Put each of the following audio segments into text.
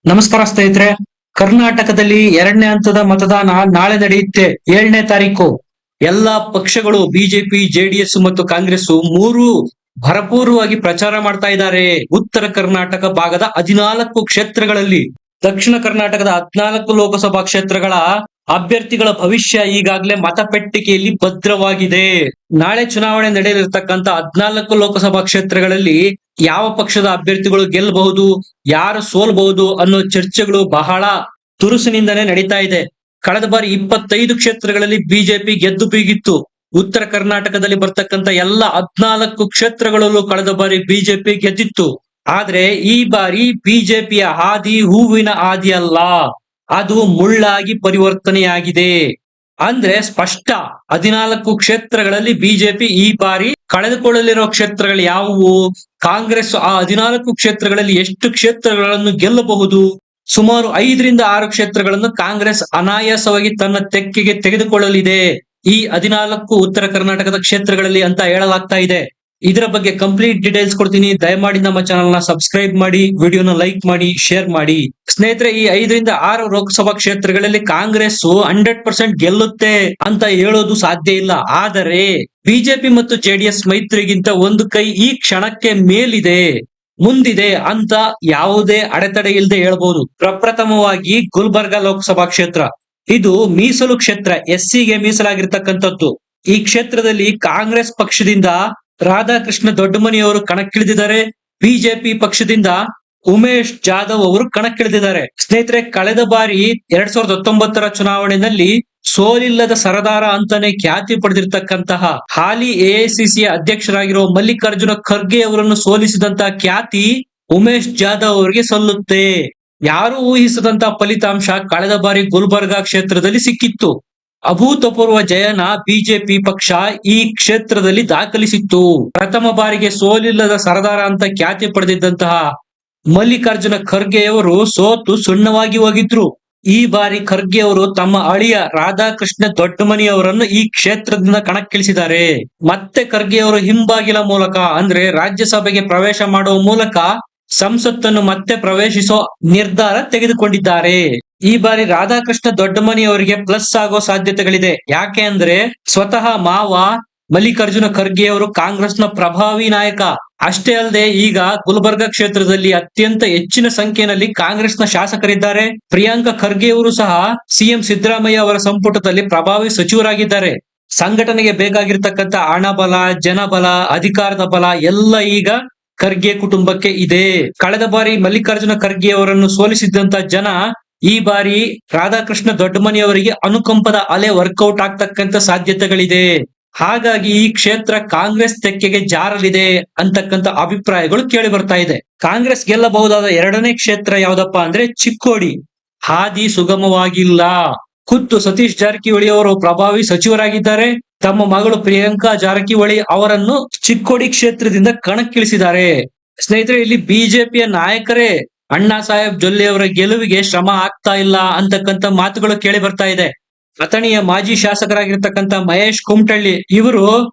ನಮಸ್ಕಾರ ಸ್ನೇಹಿತರೆ. ಕರ್ನಾಟಕದಲ್ಲಿ 2ನೇ ಹಂತದ ಮತದಾನ ನಾಳೆ ನಡೆಯುತ್ತೆ, 7ನೇ ತಾರೀಕು. ಎಲ್ಲಾ ಪಕ್ಷಗಳು ಬಿಜೆಪಿ, ಜೆಡಿಎಸ್ ಮತ್ತು ಕಾಂಗ್ರೆಸ್ ಮೂರು ಭರಪೂರವಾಗಿ ಪ್ರಚಾರ ಮಾಡ್ತಾ ಇದ್ದಾರೆ. ಉತ್ತರ ಕರ್ನಾಟಕ ಭಾಗದ 14 ಕ್ಷೇತ್ರಗಳಲ್ಲಿ, ದಕ್ಷಿಣ ಕರ್ನಾಟಕದ 14 ಲೋಕಸಭಾ ಕ್ಷೇತ್ರಗಳ ಅಭ್ಯರ್ಥಿಗಳ ಭವಿಷ್ಯ ಈಗಾಗಲೇ ಮತಪೆಟ್ಟಿಗೆಯಲ್ಲಿ ಭದ್ರವಾಗಿದೆ. ನಾಳೆ ಚುನಾವಣೆ ನಡೆಯಲಿರ್ತಕ್ಕಂತ 14 ಲೋಕಸಭಾ ಕ್ಷೇತ್ರಗಳಲ್ಲಿ ಯಾವ ಪಕ್ಷದ ಅಭ್ಯರ್ಥಿಗಳು ಗೆಲ್ಲಬಹುದು, ಯಾರು ಸೋಲ್ಬಹುದು ಅನ್ನೋ ಚರ್ಚೆಗಳು ಬಹಳ ತುರುಸಿನಿಂದನೇ ನಡೀತಾ ಇದೆ. ಕಳೆದ ಬಾರಿ 25 ಕ್ಷೇತ್ರಗಳಲ್ಲಿ ಬಿಜೆಪಿ ಗೆದ್ದು ಬೀಗಿತ್ತು. ಉತ್ತರ ಕರ್ನಾಟಕದಲ್ಲಿ ಬರ್ತಕ್ಕಂತ ಎಲ್ಲ 14 ಕ್ಷೇತ್ರಗಳಲ್ಲೂ ಕಳೆದ ಬಾರಿ ಬಿಜೆಪಿ ಗೆದ್ದಿತ್ತು. ಆದ್ರೆ ಈ ಬಾರಿ ಬಿಜೆಪಿಯ ಹಾದಿ ಹೂವಿನ ಹಾದಿ ಅಲ್ಲ, ಅದು ಮುಳ್ಳಾಗಿ ಪರಿವರ್ತನೆಯಾಗಿದೆ. ಅಂದ್ರೆ ಸ್ಪಷ್ಟ 14 ಕ್ಷೇತ್ರಗಳಲ್ಲಿ ಬಿಜೆಪಿ ಈ ಬಾರಿ ಕಳೆದುಕೊಳ್ಳಲಿರುವ ಕ್ಷೇತ್ರಗಳು ಯಾವುವು? ಕಾಂಗ್ರೆಸ್ ಆ 14 ಕ್ಷೇತ್ರಗಳಲ್ಲಿ ಎಷ್ಟು ಕ್ಷೇತ್ರಗಳನ್ನು ಗೆಲ್ಲಬಹುದು? ಸುಮಾರು 5ರಿಂದ 6 ಕ್ಷೇತ್ರಗಳನ್ನು ಕಾಂಗ್ರೆಸ್ ಅನಾಯಾಸವಾಗಿ ತನ್ನ ತೆಕ್ಕೆಗೆ ತೆಗೆದುಕೊಳ್ಳಲಿದೆ ಈ 14 ಉತ್ತರ ಕರ್ನಾಟಕದ ಕ್ಷೇತ್ರಗಳಲ್ಲಿ ಅಂತ ಹೇಳಲಾಗ್ತಾ ಇದೆ. ಇದರ ಬಗ್ಗೆ ಕಂಪ್ಲೀಟ್ ಡೀಟೇಲ್ಸ್ ಕೊಡ್ತೀನಿ. ದಯಮಾಡಿ ನಮ್ಮ ಚಾನಲ್ ನ ಸಬ್ಸ್ಕ್ರೈಬ್ ಮಾಡಿ, ವಿಡಿಯೋನ ಲೈಕ್ ಮಾಡಿ, ಶೇರ್ ಮಾಡಿ. ಸ್ನೇಹಿತರೆ, ಈ 5ರಿಂದ 6 ಲೋಕಸಭಾ ಕ್ಷೇತ್ರಗಳಲ್ಲಿ ಕಾಂಗ್ರೆಸ್ 100% ಗೆಲ್ಲುತ್ತೆ ಅಂತ ಹೇಳೋದು ಸಾಧ್ಯ ಇಲ್ಲ. ಆದರೆ ಬಿಜೆಪಿ ಮತ್ತು ಜೆಡಿಎಸ್ ಮೈತ್ರಿಗಿಂತ ಒಂದು ಕೈ ಈ ಕ್ಷಣಕ್ಕೆ ಮೇಲಿದೆ, ಮುಂದಿದೆ ಅಂತ ಯಾವುದೇ ಅಡೆತಡೆ ಇಲ್ಲದೆ ಹೇಳ್ಬಹುದು. ಪ್ರಪ್ರಥಮವಾಗಿ ಗುಲ್ಬರ್ಗ ಲೋಕಸಭಾ ಕ್ಷೇತ್ರ, ಇದು ಮೀಸಲು ಕ್ಷೇತ್ರ, ಎಸ್ಸಿಗೆ ಮೀಸಲಾಗಿರ್ತಕ್ಕಂಥದ್ದು. ಈ ಕ್ಷೇತ್ರದಲ್ಲಿ ಕಾಂಗ್ರೆಸ್ ಪಕ್ಷದಿಂದ ರಾಧಾಕೃಷ್ಣ ದೊಡ್ಡಮನಿಯವರು ಕಣಕ್ಕಿಳಿದಿದ್ದಾರೆ. ಬಿಜೆಪಿ ಪಕ್ಷದಿಂದ ಉಮೇಶ್ ಜಾಧವ್ ಅವರು ಕಣಕ್ಕಿಳಿದಿದ್ದಾರೆ. ಸ್ನೇಹಿತರೆ, ಕಳೆದ ಬಾರಿ 2019ರ ಚುನಾವಣೆಯಲ್ಲಿ ಸೋಲಿಲ್ಲದ ಸರದಾರ ಅಂತಾನೆ ಖ್ಯಾತಿ ಪಡೆದಿರ್ತಕ್ಕಂತಹ ಹಾಲಿ ಎಐಸಿಸಿಯ ಅಧ್ಯಕ್ಷರಾಗಿರುವ ಮಲ್ಲಿಕಾರ್ಜುನ ಖರ್ಗೆ ಅವರನ್ನು ಸೋಲಿಸಿದಂತಹ ಖ್ಯಾತಿ ಉಮೇಶ್ ಜಾಧವ್ ಅವರಿಗೆ ಸಲ್ಲುತ್ತೆ. ಯಾರು ಊಹಿಸದಂತ ಫಲಿತಾಂಶ ಕಳೆದ ಬಾರಿ ಗುಲ್ಬರ್ಗಾ ಕ್ಷೇತ್ರದಲ್ಲಿ ಸಿಕ್ಕಿತ್ತು. ಅಭೂತಪೂರ್ವ ಜಯನ ಬಿಜೆಪಿ ಪಕ್ಷ ಈ ಕ್ಷೇತ್ರದಲ್ಲಿ ದಾಖಲಿಸಿತ್ತು. ಪ್ರಥಮ ಬಾರಿಗೆ ಸೋಲಿಲ್ಲದ ಸರದಾರ ಅಂತ ಖ್ಯಾತಿ ಪಡೆದಿದ್ದಂತಹ ಮಲ್ಲಿಕಾರ್ಜುನ ಖರ್ಗೆ ಅವರು ಸೋತು ಸುಣ್ಣವಾಗಿ ಹೋಗಿದ್ರು. ಈ ಬಾರಿ ಖರ್ಗೆ ಅವರು ತಮ್ಮ ಅಳಿಯ ರಾಧಾಕೃಷ್ಣ ದೊಡ್ಡಮನಿ ಅವರನ್ನು ಈ ಕ್ಷೇತ್ರದಿಂದ ಕಣಕ್ಕಿಳಿಸಿದ್ದಾರೆ. ಮತ್ತೆ ಖರ್ಗೆ ಅವರು ಹಿಂಬಾಗಿಲ ಮೂಲಕ, ಅಂದ್ರೆ ರಾಜ್ಯಸಭೆಗೆ ಪ್ರವೇಶ ಮಾಡುವ ಮೂಲಕ ಸಂಸತ್ತನ್ನು ಮತ್ತೆ ಪ್ರವೇಶಿಸೋ ನಿರ್ಧಾರ ತೆಗೆದುಕೊಂಡಿದ್ದಾರೆ. ಈ ಬಾರಿ ರಾಧಾಕೃಷ್ಣ ದೊಡ್ಡಮನಿ ಅವರಿಗೆ ಪ್ಲಸ್ ಆಗೋ ಸಾಧ್ಯತೆಗಳಿದೆ. ಯಾಕೆ ಅಂದ್ರೆ ಸ್ವತಃ ಮಾವ ಮಲ್ಲಿಕಾರ್ಜುನ ಖರ್ಗೆ ಅವರು ಕಾಂಗ್ರೆಸ್ನ ಪ್ರಭಾವಿ ನಾಯಕ. ಅಷ್ಟೇ ಅಲ್ಲದೆ ಈಗ ಗುಲ್ಬರ್ಗಾ ಕ್ಷೇತ್ರದಲ್ಲಿ ಅತ್ಯಂತ ಹೆಚ್ಚಿನ ಸಂಖ್ಯೆಯಲ್ಲಿ ಕಾಂಗ್ರೆಸ್ನ ಶಾಸಕರಿದ್ದಾರೆ. ಪ್ರಿಯಾಂಕಾ ಖರ್ಗೆ ಅವರು ಸಹ ಸಿಎಂ ಸಿದ್ದರಾಮಯ್ಯ ಅವರ ಸಂಪುಟದಲ್ಲಿ ಪ್ರಭಾವಿ ಸಚಿವರಾಗಿದ್ದಾರೆ. ಸಂಘಟನೆಗೆ ಬೇಕಾಗಿರ್ತಕ್ಕಂಥ ಹಣಬಲ, ಜನಬಲ, ಅಧಿಕಾರದ ಬಲ ಎಲ್ಲ ಈಗ ಖರ್ಗೆ ಕುಟುಂಬಕ್ಕೆ ಇದೆ. ಕಳೆದ ಬಾರಿ ಮಲ್ಲಿಕಾರ್ಜುನ ಖರ್ಗೆ ಅವರನ್ನು ಸೋಲಿಸಿದಂತ ಜನ ಈ ಬಾರಿ ರಾಧಾಕೃಷ್ಣ ದೊಡ್ಡಮನಿ ಅವರಿಗೆ ಅನುಕಂಪದ ಅಲೆ ವರ್ಕೌಟ್ ಆಗ್ತಕ್ಕಂತ ಸಾಧ್ಯತೆಗಳಿದೆ. ಹಾಗಾಗಿ ಈ ಕ್ಷೇತ್ರ ಕಾಂಗ್ರೆಸ್ ತೆಕ್ಕೆಗೆ ಜಾರಲಿದೆ ಅಂತಕ್ಕಂಥ ಅಭಿಪ್ರಾಯಗಳು ಕೇಳಿ ಬರ್ತಾ ಇದೆ. ಕಾಂಗ್ರೆಸ್ ಗೆಲ್ಲಬಹುದಾದ 2ನೇ ಕ್ಷೇತ್ರ ಯಾವ್ದಪ್ಪ ಅಂದ್ರೆ ಚಿಕ್ಕೋಡಿ. ಹಾದಿ ಸುಗಮವಾಗಿಲ್ಲ. ಖುದ್ದು ಸತೀಶ್ ಜಾರಕಿಹೊಳಿ ಅವರು ಪ್ರಭಾವಿ ಸಚಿವರಾಗಿದ್ದಾರೆ. ತಮ್ಮ ಮಗಳು ಪ್ರಿಯಾಂಕಾ ಜಾರಕಿಹೊಳಿ ಅವರನ್ನು ಚಿಕ್ಕೋಡಿ ಕ್ಷೇತ್ರದಿಂದ ಕಣಕ್ಕಿಳಿಸಿದ್ದಾರೆ. ಸ್ನೇಹಿತರೆ, ಇಲ್ಲಿ ಬಿಜೆಪಿಯ ನಾಯಕರೇ ಅಣ್ಣಾ ಸಾಹೇಬ್ ಜೊಲ್ಲೆ ಅವರ ಗೆಲುವಿಗೆ ಶ್ರಮ ಆಗ್ತಾ ಇಲ್ಲ ಅಂತಕ್ಕಂಥ ಮಾತುಗಳು ಕೇಳಿ ಬರ್ತಾ ಇದೆ. ಅಥಣಿಯ ಮಾಜಿ ಶಾಸಕರಾಗಿರ್ತಕ್ಕಂಥ ಮಹೇಶ್ ಕುಮಟಳ್ಳಿ ಇವರು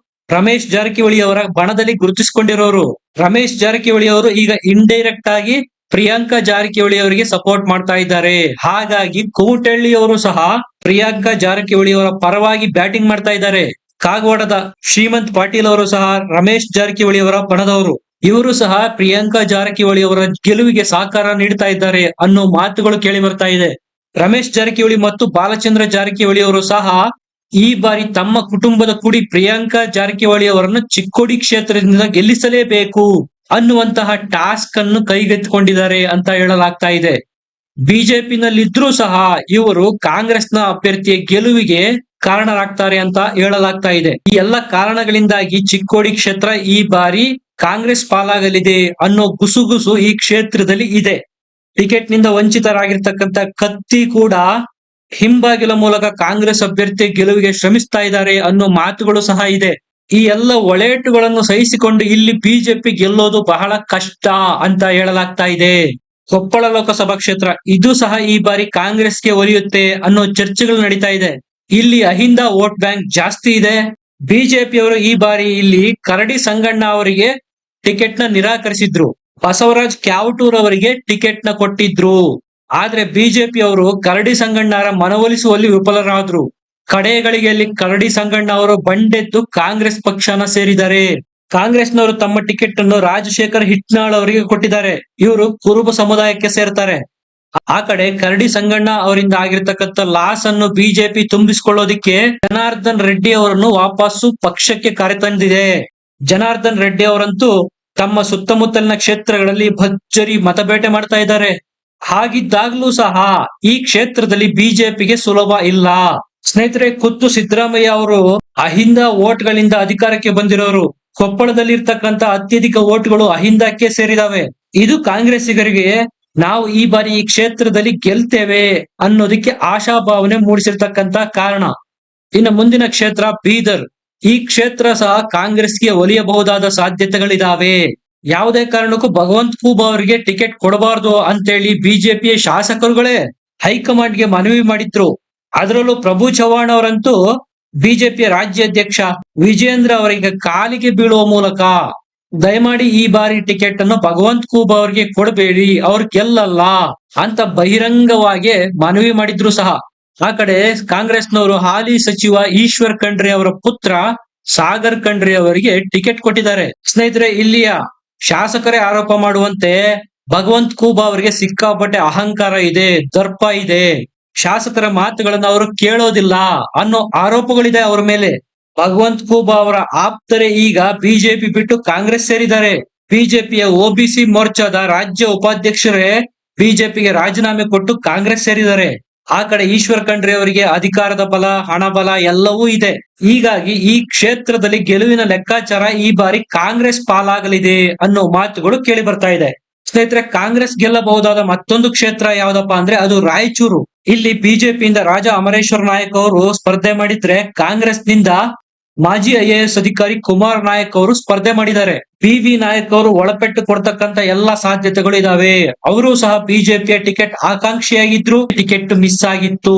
ರಮೇಶ್ ಜಾರಕಿಹೊಳಿ ಅವರ ಬಣದಲ್ಲಿ ಗುರುತಿಸಿಕೊಂಡಿರೋರು. ರಮೇಶ್ ಜಾರಕಿಹೊಳಿ ಅವರು ಈಗ ಇಂಡೈರೆಕ್ಟ್ ಆಗಿ ಪ್ರಿಯಾಂಕಾ ಜಾರಕಿಹೊಳಿ ಅವರಿಗೆ ಸಪೋರ್ಟ್ ಮಾಡ್ತಾ ಇದ್ದಾರೆ. ಹಾಗಾಗಿ ಕುಮಟಳ್ಳಿ ಅವರು ಸಹ ಪ್ರಿಯಾಂಕಾ ಜಾರಕಿಹೊಳಿ ಅವರ ಪರವಾಗಿ ಬ್ಯಾಟಿಂಗ್ ಮಾಡ್ತಾ ಇದ್ದಾರೆ. ಕಾಗವಾಡದ ಶ್ರೀಮಂತ್ ಪಾಟೀಲ್ ಅವರು ಸಹ ರಮೇಶ್ ಜಾರಕಿಹೊಳಿ ಅವರ ಬಣದವರು. ಇವರು ಸಹ ಪ್ರಿಯಾಂಕಾ ಜಾರಕಿಹೊಳಿ ಅವರ ಗೆಲುವಿಗೆ ಸಹಕಾರ ನೀಡ್ತಾ ಇದ್ದಾರೆ ಅನ್ನೋ ಮಾತುಗಳು ಕೇಳಿ ಬರ್ತಾ ಇದೆ. ರಮೇಶ್ ಜಾರಕಿಹೊಳಿ ಮತ್ತು ಬಾಲಚಂದ್ರ ಜಾರಕಿಹೊಳಿ ಅವರು ಸಹ ಈ ಬಾರಿ ತಮ್ಮ ಕುಟುಂಬದ ಕುಡಿ ಪ್ರಿಯಾಂಕಾ ಜಾರಕಿಹೊಳಿ ಅವರನ್ನು ಚಿಕ್ಕೋಡಿ ಕ್ಷೇತ್ರದಿಂದ ಗೆಲ್ಲಿಸಲೇಬೇಕು ಅನ್ನುವಂತಹ ಟಾಸ್ಕ್ ಅನ್ನು ಕೈಗೆತ್ತಿಕೊಂಡಿದ್ದಾರೆ ಅಂತ ಹೇಳಲಾಗ್ತಾ ಇದೆ. ಬಿಜೆಪಿನಲ್ಲಿದ್ರೂ ಸಹ ಇವರು ಕಾಂಗ್ರೆಸ್ನ ಅಭ್ಯರ್ಥಿಯ ಗೆಲುವಿಗೆ ಕಾರಣರಾಗ್ತಾರೆ ಅಂತ ಹೇಳಲಾಗ್ತಾ ಇದೆ. ಈ ಎಲ್ಲ ಕಾರಣಗಳಿಂದಾಗಿ ಚಿಕ್ಕೋಡಿ ಕ್ಷೇತ್ರ ಈ ಬಾರಿ ಕಾಂಗ್ರೆಸ್ ಪಾಲಾಗಲಿದೆ ಅನ್ನೋ ಗುಸುಗುಸು ಈ ಕ್ಷೇತ್ರದಲ್ಲಿ ಇದೆ. ಟಿಕೆಟ್ ನಿಂದ ವಂಚಿತರಾಗಿರ್ತಕ್ಕಂಥ ಕತ್ತಿ ಕೂಡ ಹಿಂಬಾಗಿಲ ಮೂಲಕ ಕಾಂಗ್ರೆಸ್ ಅಭ್ಯರ್ಥಿ ಗೆಲುವಿಗೆ ಶ್ರಮಿಸ್ತಾ ಇದ್ದಾರೆ ಅನ್ನೋ ಮಾತುಗಳು ಸಹ ಇದೆ. ಈ ಎಲ್ಲ ಒಳೇಟುಗಳನ್ನು ಸಹಿಸಿಕೊಂಡು ಇಲ್ಲಿ ಬಿಜೆಪಿ ಗೆಲ್ಲೋದು ಬಹಳ ಕಷ್ಟ ಅಂತ ಹೇಳಲಾಗ್ತಾ ಇದೆ. ಕೊಪ್ಪಳ ಲೋಕಸಭಾ ಕ್ಷೇತ್ರ, ಇದು ಸಹ ಈ ಬಾರಿ ಕಾಂಗ್ರೆಸ್ಗೆ ಒಲಿಯುತ್ತೆ ಅನ್ನೋ ಚರ್ಚೆಗಳು ನಡೀತಾ ಇದೆ. ಇಲ್ಲಿ ಅಹಿಂದ ವೋಟ್ ಬ್ಯಾಂಕ್ ಜಾಸ್ತಿ ಇದೆ. ಬಿಜೆಪಿಯವರು ಈ ಬಾರಿ ಇಲ್ಲಿ ಕರಡಿ ಸಂಗಣ್ಣ ಅವರಿಗೆ ಟಿಕೆಟ್ ನ ನಿರಾಕರಿಸಿದ್ರು. ಬಸವರಾಜ್ ಕ್ಯಾವಟೂರ್ ಅವರಿಗೆ ಟಿಕೆಟ್ ನ ಕೊಟ್ಟಿದ್ರು. ಆದ್ರೆ ಬಿಜೆಪಿ ಅವರು ಕರಡಿ ಸಂಗಣ್ಣರ ಮನವೊಲಿಸುವಲ್ಲಿ ವಿಫಲರಾದ್ರು. ಕಡೆಗಳಿಗೆಯಲ್ಲಿ ಕರಡಿ ಸಂಗಣ್ಣ ಅವರು ಬಂಡೆದ್ದು ಕಾಂಗ್ರೆಸ್ ಪಕ್ಷನ ಸೇರಿದ್ದಾರೆ. ಕಾಂಗ್ರೆಸ್ನವರು ತಮ್ಮ ಟಿಕೆಟ್ ಅನ್ನು ರಾಜಶೇಖರ್ ಹಿಟ್ನಾಳ್ ಅವರಿಗೆ ಕೊಟ್ಟಿದ್ದಾರೆ. ಇವರು ಕುರುಬ ಸಮುದಾಯಕ್ಕೆ ಸೇರ್ತಾರೆ. ಆ ಕಡೆ ಕರಡಿ ಸಂಗಣ್ಣ ಅವರಿಂದ ಆಗಿರ್ತಕ್ಕಂಥ ಲಾಸ್ ಅನ್ನು ಬಿಜೆಪಿ ತುಂಬಿಸಿಕೊಳ್ಳೋದಿಕ್ಕೆ ಜನಾರ್ದನ್ ರೆಡ್ಡಿ ಅವರನ್ನು ವಾಪಸ್ಸು ಪಕ್ಷಕ್ಕೆ ಕರೆತಂದಿದೆ. ಜನಾರ್ದನ್ ರೆಡ್ಡಿ ಅವರಂತೂ ತಮ್ಮ ಸುತ್ತಮುತ್ತಲಿನ ಕ್ಷೇತ್ರಗಳಲ್ಲಿ ಭರ್ಜರಿ ಮತಬೇಟೆ ಮಾಡ್ತಾ ಇದ್ದಾರೆ. ಹಾಗಿದ್ದಾಗ್ಲೂ ಸಹ ಈ ಕ್ಷೇತ್ರದಲ್ಲಿ ಬಿಜೆಪಿಗೆ ಸುಲಭ ಇಲ್ಲ. ಸ್ನೇಹಿತರೆ, ಖುದ್ದು ಸಿದ್ದರಾಮಯ್ಯ ಅವರು ಅಹಿಂದ ವೋಟ್ಗಳಿಂದ ಅಧಿಕಾರಕ್ಕೆ ಬಂದಿರೋರು. ಕೊಪ್ಪಳದಲ್ಲಿ ಇರ್ತಕ್ಕಂಥ ಅತ್ಯಧಿಕ ವೋಟ್ಗಳು ಅಹಿಂದಕ್ಕೆ ಸೇರಿದಾವೆ. ಇದು ಕಾಂಗ್ರೆಸ್ಸಿಗರಿಗೆ ನಾವು ಈ ಬಾರಿ ಈ ಕ್ಷೇತ್ರದಲ್ಲಿ ಗೆಲ್ತೇವೆ ಅನ್ನೋದಕ್ಕೆ ಆಶಾಭಾವನೆ ಮೂಡಿಸಿರ್ತಕ್ಕಂತ ಕಾರಣ. ಇನ್ನು ಮುಂದಿನ ಕ್ಷೇತ್ರ ಬೀದರ್. ಈ ಕ್ಷೇತ್ರ ಸಹ ಕಾಂಗ್ರೆಸ್ಗೆ ಒಲಿಯಬಹುದಾದ ಸಾಧ್ಯತೆಗಳಿದಾವೆ. ಯಾವುದೇ ಕಾರಣಕ್ಕೂ ಭಗವಂತ್ ಖೂಬ್ ಅವರಿಗೆ ಟಿಕೆಟ್ ಕೊಡಬಾರದು ಅಂತೇಳಿ ಬಿಜೆಪಿಯ ಶಾಸಕರುಗಳೇ ಹೈಕಮಾಂಡ್ಗೆ ಮನವಿ ಮಾಡಿದ್ರು. ಅದರಲ್ಲೂ ಪ್ರಭು ಚವ್ಹಾಣ್ ಅವರಂತೂ ಬಿಜೆಪಿಯ ರಾಜ್ಯಾಧ್ಯಕ್ಷ ವಿಜೇಂದ್ರ ಅವರಿಗೆ ಕಾಲಿಗೆ ಬೀಳುವ ಮೂಲಕ ದಯಮಾಡಿ ಈ ಬಾರಿ ಟಿಕೆಟ್ ಅನ್ನು ಭಗವಂತ್ ಖೂಬ್ ಅವರಿಗೆ ಕೊಡಬೇಡಿ, ಅವ್ರು ಗೆಲ್ಲಲ್ಲ ಅಂತ ಬಹಿರಂಗವಾಗಿ ಮನವಿ ಮಾಡಿದ್ರು ಸಹ. ಆ ಕಡೆ ಕಾಂಗ್ರೆಸ್ನವರು ಹಾಲಿ ಸಚಿವ ಈಶ್ವರ್ ಖಂಡ್ರೆ ಅವರ ಪುತ್ರ ಸಾಗರ್ ಖಂಡ್ರೆ ಅವರಿಗೆ ಟಿಕೆಟ್ ಕೊಟ್ಟಿದ್ದಾರೆ. ಸ್ನೇಹಿತರೆ, ಇಲ್ಲಿಯ ಶಾಸಕರೇ ಆರೋಪ ಮಾಡುವಂತೆ ಭಗವಂತ್ ಖೂಬ್ ಅವರಿಗೆ ಸಿಕ್ಕಾಪಟ್ಟೆ ಅಹಂಕಾರ ಇದೆ, ದರ್ಪ ಇದೆ, ಶಾಸಕರ ಮಾತುಗಳನ್ನ ಅವರು ಕೇಳೋದಿಲ್ಲ ಅನ್ನೋ ಆರೋಪಗಳಿದೆ ಅವರ ಮೇಲೆ. ಭಗವಂತ್ ಖೂಬ್ ಅವರ ಆಪ್ತರೇ ಈಗ ಬಿಜೆಪಿ ಬಿಟ್ಟು ಕಾಂಗ್ರೆಸ್ ಸೇರಿದ್ದಾರೆ. ಬಿಜೆಪಿಯ ಒಬಿಸಿ ಮೋರ್ಚಾದ ರಾಜ್ಯ ಉಪಾಧ್ಯಕ್ಷರೇ ಬಿಜೆಪಿಗೆ ರಾಜೀನಾಮೆ ಕೊಟ್ಟು ಕಾಂಗ್ರೆಸ್ ಸೇರಿದ್ದಾರೆ. ಆ ಕಡೆ ಈಶ್ವರ್ ಖಂಡ್ರೆ ಅವರಿಗೆ ಅಧಿಕಾರದ ಬಲ, ಹಣ ಬಲ ಎಲ್ಲವೂ ಇದೆ. ಹೀಗಾಗಿ ಈ ಕ್ಷೇತ್ರದಲ್ಲಿ ಗೆಲುವಿನ ಲೆಕ್ಕಾಚಾರ ಈ ಬಾರಿ ಕಾಂಗ್ರೆಸ್ ಪಾಲಾಗಲಿದೆ ಅನ್ನೋ ಮಾತುಗಳು ಕೇಳಿ ಬರ್ತಾ ಇದೆ. ಸ್ನೇಹಿತರೆ, ಕಾಂಗ್ರೆಸ್ ಗೆಲ್ಲಬಹುದಾದ ಮತ್ತೊಂದು ಕ್ಷೇತ್ರ ಯಾವ್ದಪ್ಪ ಅಂದ್ರೆ ಅದು ರಾಯಚೂರು. ಇಲ್ಲಿ ಬಿಜೆಪಿಯಿಂದ ರಾಜಾ ಅಮರೇಶ್ವರ್ ನಾಯಕ್ ಅವರು ಸ್ಪರ್ಧೆ ಮಾಡಿದ್ರೆ, ಕಾಂಗ್ರೆಸ್ ನಿಂದ ಮಾಜಿ IAS ಅಧಿಕಾರಿ ಕುಮಾರ್ ನಾಯಕ್ ಅವರು ಸ್ಪರ್ಧೆ ಮಾಡಿದ್ದಾರೆ. PV ನಾಯಕ್ ಅವರು ಒಳಪೆಟ್ಟು ಕೊಡ್ತಕ್ಕಂತ ಎಲ್ಲಾ ಸಾಧ್ಯತೆಗಳು ಇದಾವೆ. ಅವರು ಸಹ ಬಿಜೆಪಿಯ ಟಿಕೆಟ್ ಆಕಾಂಕ್ಷಿಯಾಗಿದ್ರು, ಟಿಕೆಟ್ ಮಿಸ್ ಆಗಿತ್ತು.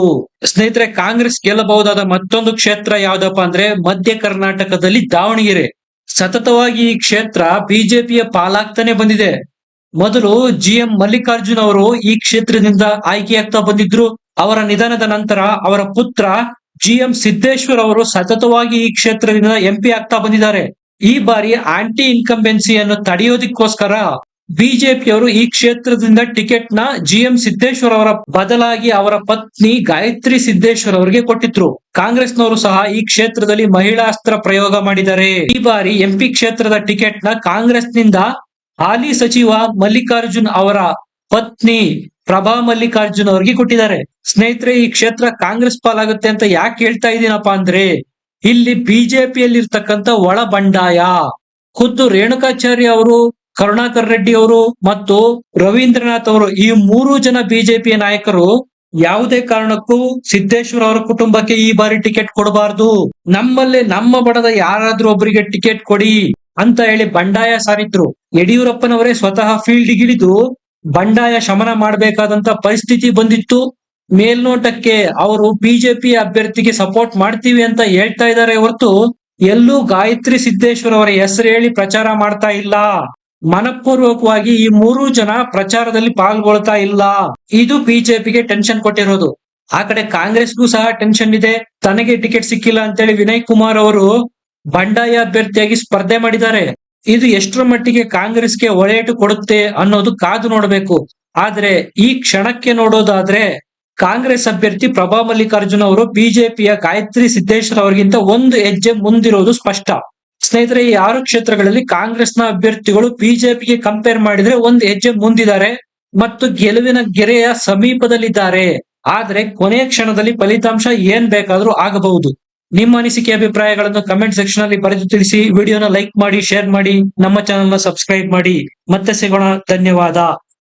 ಸ್ನೇಹಿತರೆ, ಕಾಂಗ್ರೆಸ್ ಗೆಲ್ಲಬಹುದಾದ ಮತ್ತೊಂದು ಕ್ಷೇತ್ರ ಯಾವ್ದಪ್ಪ ಅಂದ್ರೆ ಮಧ್ಯ ಕರ್ನಾಟಕದಲ್ಲಿ ದಾವಣಗೆರೆ. ಸತತವಾಗಿ ಈ ಕ್ಷೇತ್ರ ಬಿಜೆಪಿಯ ಪಾಲಾಗ್ತಾನೆ ಬಂದಿದೆ. ಮೊದಲು GM ಮಲ್ಲಿಕಾರ್ಜುನ್ ಅವರು ಈ ಕ್ಷೇತ್ರದಿಂದ ಆಯ್ಕೆಯಾಗ್ತಾ ಬಂದಿದ್ರು. ಅವರ ನಿಧನದ ನಂತರ ಅವರ ಪುತ್ರ GM ಸಿದ್ದೇಶ್ವರ್ ಅವರು ಸತತವಾಗಿ ಈ ಕ್ಷೇತ್ರದಿಂದ MP ಆಗ್ತಾ ಬಂದಿದ್ದಾರೆ. ಈ ಬಾರಿ ಆಂಟಿ ಇನ್ಕಂಬೆನ್ಸಿಯನ್ನು ತಡೆಯೋದಕ್ಕೋಸ್ಕರ ಬಿಜೆಪಿಯವರು ಈ ಕ್ಷೇತ್ರದಿಂದ ಟಿಕೆಟ್ ನ GM ಸಿದ್ದೇಶ್ವರ್ ಅವರ ಬದಲಾಗಿ ಅವರ ಪತ್ನಿ ಗಾಯತ್ರಿ ಸಿದ್ದೇಶ್ವರ್ ಅವರಿಗೆ ಕೊಟ್ಟಿದ್ರು. ಕಾಂಗ್ರೆಸ್ನವರು ಸಹ ಈ ಕ್ಷೇತ್ರದಲ್ಲಿ ಮಹಿಳಾ ಅಸ್ತ್ರ ಪ್ರಯೋಗ ಮಾಡಿದ್ದಾರೆ. ಈ ಬಾರಿ MP ಕ್ಷೇತ್ರದ ಟಿಕೆಟ್ ನ ಕಾಂಗ್ರೆಸ್ ನಿಂದ ಹಾಲಿ ಸಚಿವ ಮಲ್ಲಿಕಾರ್ಜುನ್ ಅವರ ಪತ್ನಿ ಪ್ರಭಾ ಮಲ್ಲಿಕಾರ್ಜುನ್ ಅವರಿಗೆ ಕೊಟ್ಟಿದ್ದಾರೆ. ಸ್ನೇಹಿತರೆ, ಈ ಕ್ಷೇತ್ರ ಕಾಂಗ್ರೆಸ್ ಪಾಲಾಗುತ್ತೆ ಅಂತ ಯಾಕೆ ಹೇಳ್ತಾ ಇದ್ದೀನಪ್ಪಾ ಅಂದ್ರೆ ಇಲ್ಲಿ ಬಿಜೆಪಿಯಲ್ಲಿ ಇರ್ತಕ್ಕಂಥ ಒಳ ಬಂಡಾಯ. ಖುದ್ದು ರೇಣುಕಾಚಾರ್ಯ ಅವರು, ಕರುಣಾಕರ್ ರೆಡ್ಡಿ ಅವರು ಮತ್ತು ರವೀಂದ್ರನಾಥ್ ಅವರು, ಈ 3 ಜನ ಬಿಜೆಪಿಯ ನಾಯಕರು ಯಾವುದೇ ಕಾರಣಕ್ಕೂ ಸಿದ್ದೇಶ್ವರ್ ಅವರ ಕುಟುಂಬಕ್ಕೆ ಈ ಬಾರಿ ಟಿಕೆಟ್ ಕೊಡಬಾರದು, ನಮ್ಮಲ್ಲೇ ನಮ್ಮ ಬಣದ ಯಾರಾದ್ರೂ ಒಬ್ಬರಿಗೆ ಟಿಕೆಟ್ ಕೊಡಿ ಅಂತ ಹೇಳಿ ಬಂಡಾಯ ಸಾರಿದ್ರು. ಯಡಿಯೂರಪ್ಪನವರೇ ಸ್ವತಃ ಫೀಲ್ಡ್ ಗಿಳಿದು ಬಂಡಾಯ ಶಮನ ಮಾಡಬೇಕಾದಂತ ಪರಿಸ್ಥಿತಿ ಬಂದಿತ್ತು. ಮೇಲ್ನೋಟಕ್ಕೆ ಅವರು ಬಿಜೆಪಿ ಅಭ್ಯರ್ಥಿಗೆ ಸಪೋರ್ಟ್ ಮಾಡ್ತೀವಿ ಅಂತ ಹೇಳ್ತಾ ಇದ್ದಾರೆ ಹೊರತು ಎಲ್ಲೂ ಗಾಯತ್ರಿ ಸಿದ್ದೇಶ್ವರ್ ಅವರ ಹೆಸರು ಹೇಳಿ ಪ್ರಚಾರ ಮಾಡ್ತಾ ಇಲ್ಲ. ಮನಪೂರ್ವಕವಾಗಿ ಈ 3 ಜನ ಪ್ರಚಾರದಲ್ಲಿ ಪಾಲ್ಗೊಳ್ತಾ ಇಲ್ಲ. ಇದು ಬಿಜೆಪಿಗೆ ಟೆನ್ಷನ್ ಕೊಟ್ಟಿರೋದು. ಆ ಕಡೆ ಕಾಂಗ್ರೆಸ್ಗೂ ಸಹ ಟೆನ್ಷನ್ ಇದೆ. ತನಗೆ ಟಿಕೆಟ್ ಸಿಕ್ಕಿಲ್ಲ ಅಂತೇಳಿ ವಿನಯ್ ಕುಮಾರ್ ಅವರು ಬಂಡಾಯ ಅಭ್ಯರ್ಥಿಯಾಗಿ ಸ್ಪರ್ಧೆ ಮಾಡಿದ್ದಾರೆ. ಇದು ಎಷ್ಟರ ಮಟ್ಟಿಗೆ ಕಾಂಗ್ರೆಸ್ಗೆ ಒಳೇಟು ಕೊಡುತ್ತೆ ಅನ್ನೋದು ಕಾದು ನೋಡಬೇಕು. ಆದ್ರೆ ಈ ಕ್ಷಣಕ್ಕೆ ನೋಡೋದಾದ್ರೆ ಕಾಂಗ್ರೆಸ್ ಅಭ್ಯರ್ಥಿ ಪ್ರಭಾ ಮಲ್ಲಿಕಾರ್ಜುನ್ ಅವರು ಬಿಜೆಪಿಯ ಗಾಯತ್ರಿ ಸಿದ್ದೇಶ್ವರ್ ಅವರಿಗಿಂತ 1 ಹೆಜ್ಜೆ ಮುಂದಿರೋದು ಸ್ಪಷ್ಟ. ಸ್ನೇಹಿತರೆ, ಈ 6 ಕ್ಷೇತ್ರಗಳಲ್ಲಿ ಕಾಂಗ್ರೆಸ್ನ ಅಭ್ಯರ್ಥಿಗಳು ಬಿಜೆಪಿಗೆ ಕಂಪೇರ್ ಮಾಡಿದ್ರೆ 1 ಹೆಜ್ಜೆ ಮುಂದಿದ್ದಾರೆ ಮತ್ತು ಗೆಲುವಿನ ಗೆರೆಯ ಸಮೀಪದಲ್ಲಿದ್ದಾರೆ. ಆದ್ರೆ ಕೊನೆಯ ಕ್ಷಣದಲ್ಲಿ ಫಲಿತಾಂಶ ಏನ್ ಬೇಕಾದ್ರೂ ಆಗಬಹುದು. ನಿಮ್ಮ ಅನಿಸಿಕೆ ಅಭಿಪ್ರಾಯಗಳನ್ನು ಕಮೆಂಟ್ ಸೆಕ್ಷನ್ ಅಲ್ಲಿ ಬರೆದು ತಿಳಿಸಿ. ವಿಡಿಯೋನ ಲೈಕ್ ಮಾಡಿ, ಶೇರ್ ಮಾಡಿ, ನಮ್ಮ ಚಾನೆಲ್ ನ ಸಬ್ಸ್ಕ್ರೈಬ್ ಮಾಡಿ. ಮತ್ತೆ ಸಿಗೋಣ. ಧನ್ಯವಾದ.